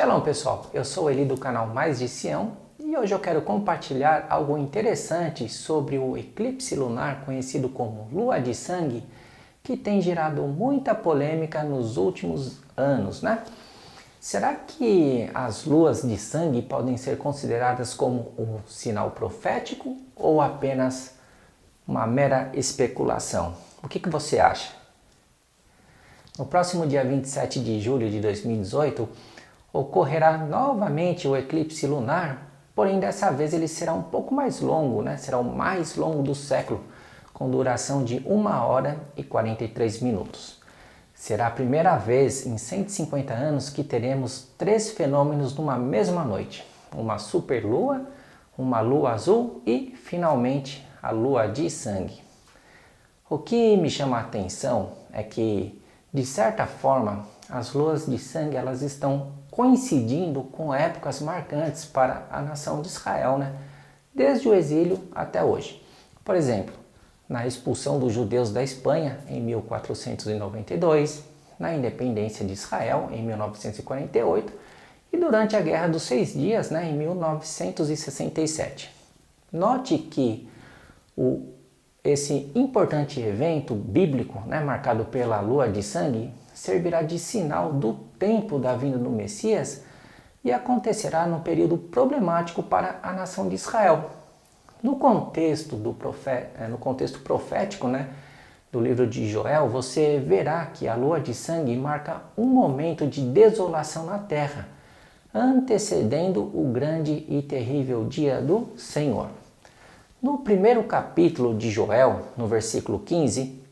Shalom pessoal, eu sou Eli do canal Mais de Sião e hoje eu quero compartilhar algo interessante sobre o eclipse lunar conhecido como Lua de Sangue, que tem gerado muita polêmica nos últimos anos, né? Será que as luas de sangue podem ser consideradas como um sinal profético ou apenas uma mera especulação? O que você acha? No próximo dia 27 de julho de 2018, ocorrerá novamente o eclipse lunar, porém dessa vez ele será um pouco mais longo, né? Será o mais longo do século, com duração de 1 hora e 43 minutos. Será a primeira vez em 150 anos que teremos 3 fenômenos numa mesma noite. Uma superlua, uma lua azul e, finalmente, a lua de sangue. O que me chama a atenção é que, de certa forma, as luas de sangue elas estão coincidindo com épocas marcantes para a nação de Israel, né? Desde o exílio até hoje. Por exemplo, na expulsão dos judeus da Espanha em 1492, na independência de Israel em 1948 e durante a Guerra dos 6 Dias, né, em 1967. Note que esse importante evento bíblico, né, marcado pela lua de sangue, servirá de sinal do tempo da vinda do Messias e acontecerá num período problemático para a nação de Israel. No contexto profético, né, do livro de Joel, você verá que a lua de sangue marca um momento de desolação na terra, antecedendo o grande e terrível dia do Senhor. No primeiro capítulo de Joel, no versículo 15,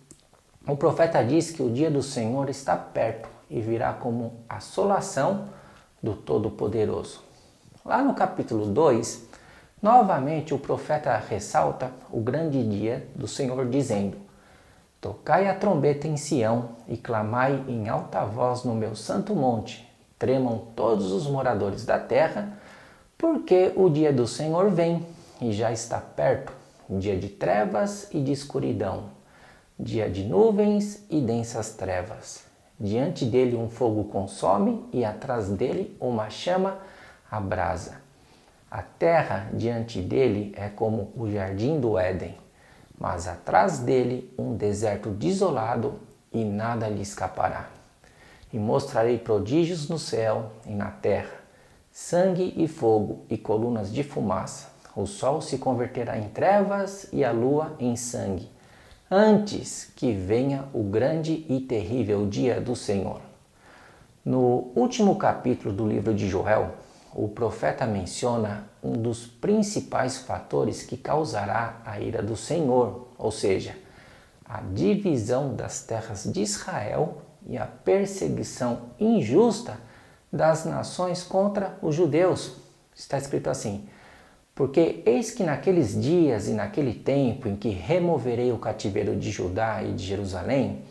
o profeta diz que o dia do Senhor está perto e virá como assolação do Todo-Poderoso. Lá no capítulo 2, novamente o profeta ressalta o grande dia do Senhor, dizendo: Tocai a trombeta em Sião e clamai em alta voz no meu santo monte. Tremam todos os moradores da terra, porque o dia do Senhor vem e já está perto, dia de trevas e de escuridão, dia de nuvens e densas trevas. Diante dele um fogo consome e atrás dele uma chama abrasa. A terra diante dele é como o jardim do Éden, mas atrás dele um deserto desolado e nada lhe escapará. E mostrarei prodígios no céu e na terra, sangue e fogo e colunas de fumaça. O sol se converterá em trevas e a lua em sangue, antes que venha o grande e terrível dia do Senhor. No último capítulo do livro de Joel, o profeta menciona um dos principais fatores que causará a ira do Senhor, ou seja, a divisão das terras de Israel e a perseguição injusta das nações contra os judeus. Está escrito assim: porque eis que naqueles dias e naquele tempo em que removerei o cativeiro de Judá e de Jerusalém,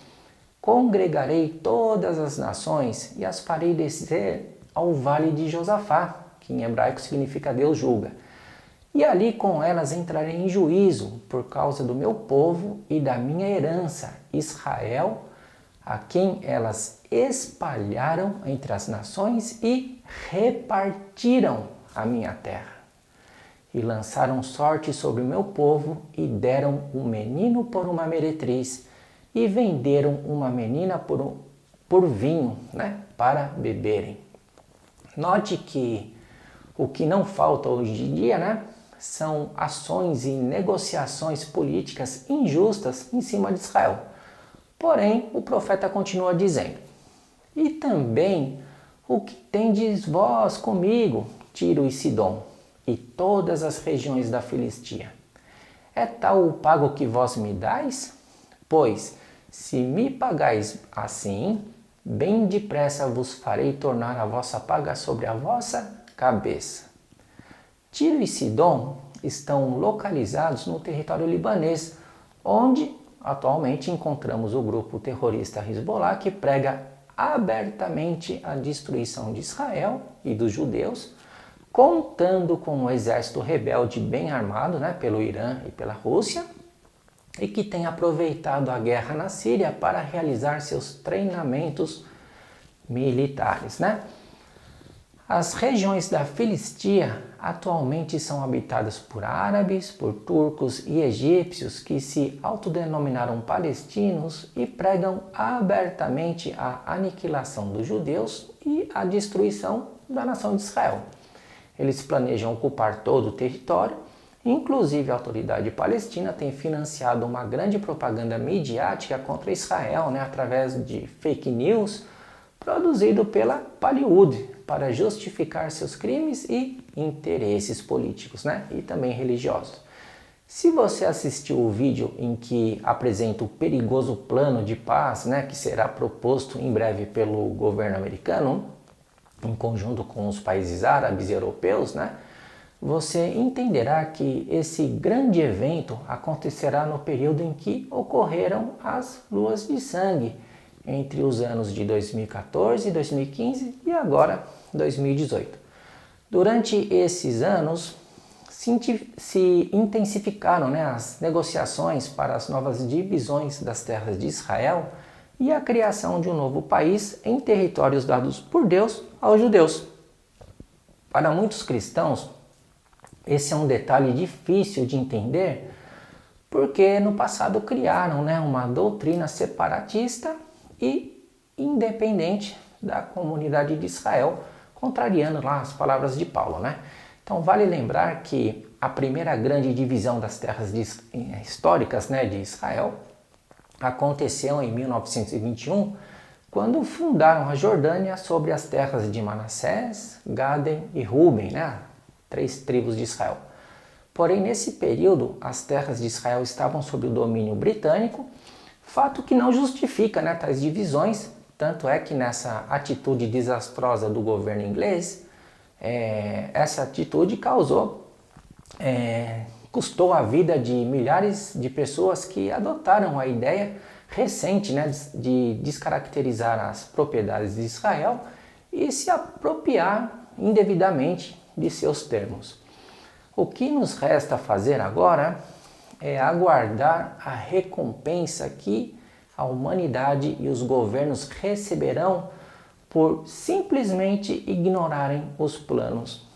congregarei todas as nações e as farei descer ao vale de Josafá, que em hebraico significa Deus julga. E ali com elas entrarei em juízo por causa do meu povo e da minha herança, Israel, a quem elas espalharam entre as nações e repartiram a minha terra. E lançaram sorte sobre o meu povo e deram um menino por uma meretriz e venderam uma menina por vinho, né, para beberem. Note que o que não falta hoje em dia, né, são ações e negociações políticas injustas em cima de Israel. Porém, o profeta continua dizendo: e também o que tendes vós comigo, Tiro e Sidom, e todas as regiões da Filistia? É tal o pago que vós me dais? Pois, se me pagais assim, bem depressa vos farei tornar a vossa paga sobre a vossa cabeça. Tiro e Sidom estão localizados no território libanês, onde atualmente encontramos o grupo terrorista Hezbollah, que prega abertamente a destruição de Israel e dos judeus, contando com um exército rebelde bem armado, né, pelo Irã e pela Rússia, e que tem aproveitado a guerra na Síria para realizar seus treinamentos militares, né? As regiões da Filistia atualmente são habitadas por árabes, por turcos e egípcios que se autodenominaram palestinos e pregam abertamente a aniquilação dos judeus e a destruição da nação de Israel. Eles planejam ocupar todo o território, inclusive a autoridade palestina tem financiado uma grande propaganda midiática contra Israel, através de fake news produzido pela Hollywood para justificar seus crimes e interesses políticos, e também religiosos. Se você assistiu o vídeo em que apresenta o perigoso plano de paz, que será proposto em breve pelo governo americano, em conjunto com os países árabes e europeus, você entenderá que esse grande evento acontecerá no período em que ocorreram as luas de sangue, entre os anos de 2014, 2015 e agora 2018. Durante esses anos se intensificaram as negociações para as novas divisões das terras de Israel e a criação de um novo país em territórios dados por Deus aos judeus. Para muitos cristãos, esse é um detalhe difícil de entender, porque no passado criaram uma doutrina separatista e independente da comunidade de Israel, contrariando lá as palavras de Paulo. Então vale lembrar que a primeira grande divisão das terras históricas de Israel aconteceu em 1921, quando fundaram a Jordânia sobre as terras de Manassés, Gaden e Ruben, 3 tribos de Israel. Porém, nesse período, as terras de Israel estavam sob o domínio britânico, fato que não justifica tais divisões, tanto é que nessa atitude desastrosa do governo inglês, essa atitude custou a vida de milhares de pessoas que adotaram a ideia recente de descaracterizar as propriedades de Israel e se apropriar indevidamente de seus termos. O que nos resta fazer agora é aguardar a recompensa que a humanidade e os governos receberão por simplesmente ignorarem os planos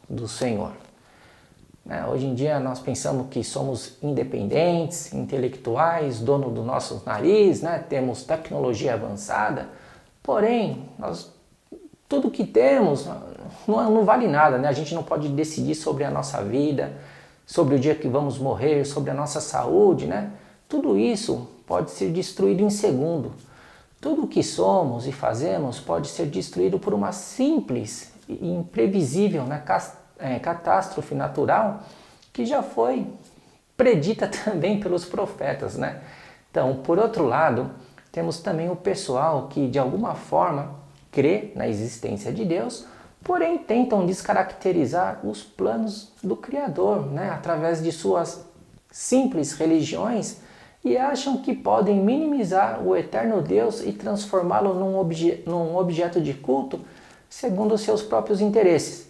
do Senhor. Hoje em dia nós pensamos que somos independentes, intelectuais, dono do nosso nariz, temos tecnologia avançada, porém tudo que temos não vale nada, a gente não pode decidir sobre a nossa vida, sobre o dia que vamos morrer, sobre a nossa saúde, Tudo isso pode ser destruído em segundo. Tudo o que somos e fazemos pode ser destruído por uma simples e imprevisível catástrofe natural que já foi predita também pelos profetas, Então, por outro lado, temos também o pessoal que de alguma forma crê na existência de Deus, porém tentam descaracterizar os planos do Criador, através de suas simples religiões e acham que podem minimizar o eterno Deus e transformá-lo num objeto de culto segundo seus próprios interesses.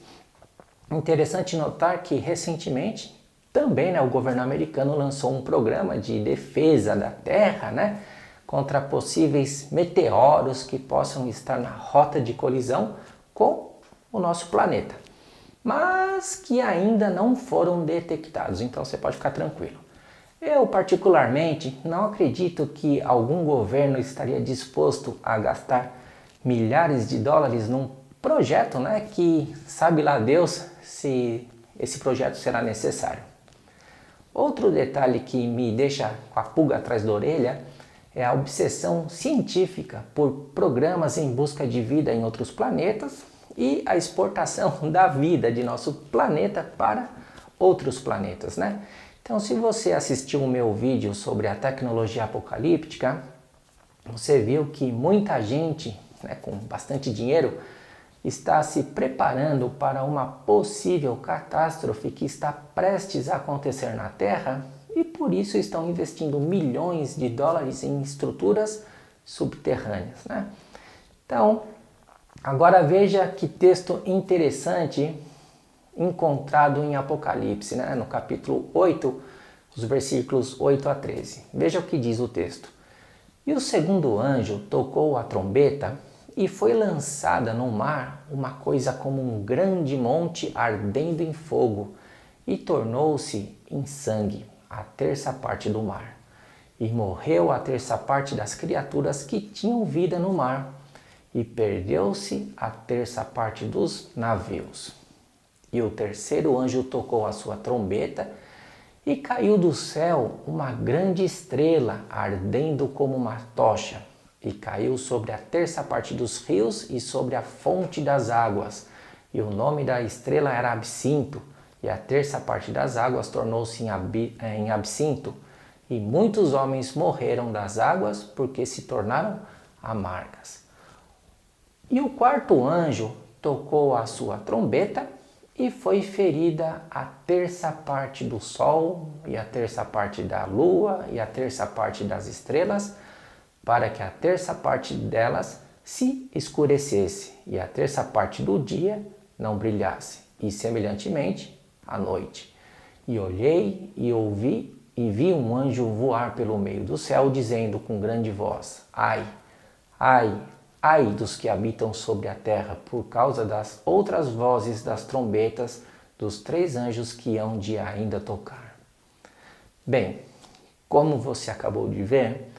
Interessante notar que recentemente também o governo americano lançou um programa de defesa da Terra, contra possíveis meteoros que possam estar na rota de colisão com o nosso planeta, mas que ainda não foram detectados, então você pode ficar tranquilo. Eu particularmente não acredito que algum governo estaria disposto a gastar milhares de dólares num projeto, que sabe lá Deus se esse projeto será necessário. Outro detalhe que me deixa com a pulga atrás da orelha é a obsessão científica por programas em busca de vida em outros planetas e a exportação da vida de nosso planeta para outros planetas, Então, se você assistiu o meu vídeo sobre a tecnologia apocalíptica, você viu que muita gente, com bastante dinheiro, está se preparando para uma possível catástrofe que está prestes a acontecer na Terra e por isso estão investindo milhões de dólares em estruturas subterrâneas, Então, agora veja que texto interessante encontrado em Apocalipse, no capítulo 8, os versículos 8 a 13. Veja o que diz o texto. E o segundo anjo tocou a trombeta e foi lançada no mar uma coisa como um grande monte ardendo em fogo, e tornou-se em sangue a terça parte do mar. E morreu a terça parte das criaturas que tinham vida no mar, e perdeu-se a terça parte dos navios. E o terceiro anjo tocou a sua trombeta, e caiu do céu uma grande estrela, ardendo como uma tocha, e caiu sobre a terça parte dos rios e sobre a fonte das águas. E o nome da estrela era Absinto, e a terça parte das águas tornou-se em absinto, e muitos homens morreram das águas porque se tornaram amargas. E o quarto anjo tocou a sua trombeta, e foi ferida a terça parte do sol, e a terça parte da lua, e a terça parte das estrelas, para que a terça parte delas se escurecesse, e a terça parte do dia não brilhasse, e semelhantemente a noite. E olhei e ouvi e vi um anjo voar pelo meio do céu, dizendo com grande voz: Ai, ai, ai dos que habitam sobre a terra, por causa das outras vozes das trombetas dos três anjos que hão de ainda tocar. Bem, como você acabou de ver,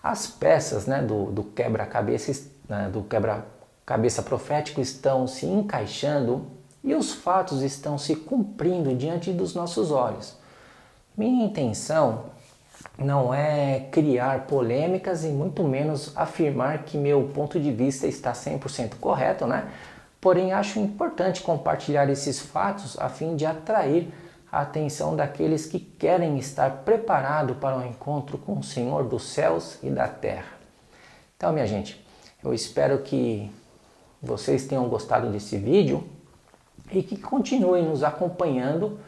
as peças do quebra-cabeça, do quebra-cabeça profético estão se encaixando e os fatos estão se cumprindo diante dos nossos olhos. Minha intenção não é criar polêmicas e muito menos afirmar que meu ponto de vista está 100% correto, né? Porém, acho importante compartilhar esses fatos a fim de atrair a atenção daqueles que querem estar preparados para o encontro com o Senhor dos céus e da terra. Então, minha gente, eu espero que vocês tenham gostado desse vídeo e que continuem nos acompanhando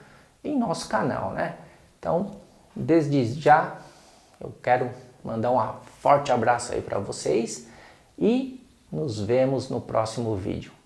em nosso canal, né? Então, desde já, eu quero mandar um forte abraço aí para vocês e nos vemos no próximo vídeo.